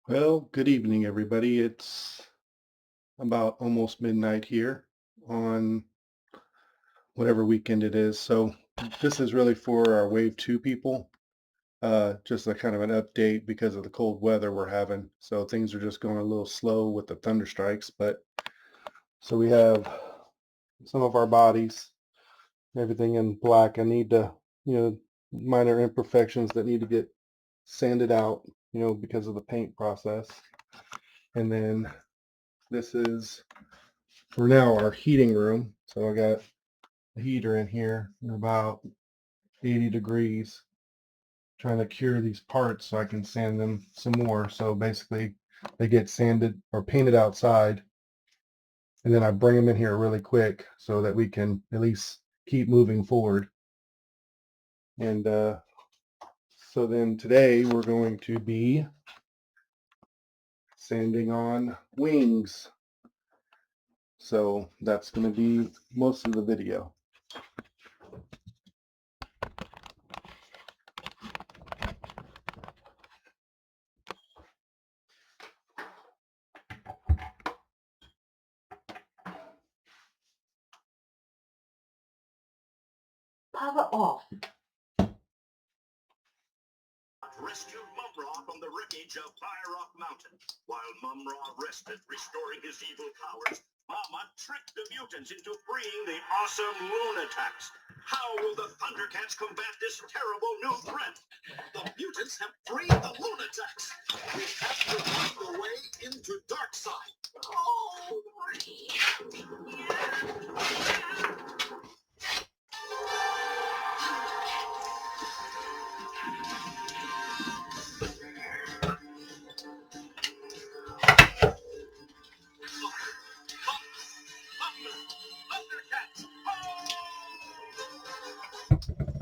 Well, good evening, everybody. It's about almost midnight here on whatever weekend it is. So this is really for our wave two people. Just a kind of an update because of the cold weather we're having. So things are just going a little slow with the thunderstrikes. But so we have some of our bodies, everything in black. I need to, minor imperfections that need to get sanded out, because of the paint process. And then this is for now our heating room. So I got a heater in here at about 80 degrees, trying to cure these parts so I can sand them some more. So basically they get sanded or painted outside, and then I bring them in here really quick so that we can at least keep moving forward. And so then today we're going to be sanding on wings. So that's going to be most of the video. Power off. Rescued Mumra from the wreckage of Fire Rock Mountain. While Mumra rested, restoring his evil powers, Mama tricked the mutants into freeing the awesome Lunatics. How will the Thundercats combat this terrible new threat? The mutants have freed the Lunatics. We have to find the way into Darkside. Oh, Thundercats! Oh!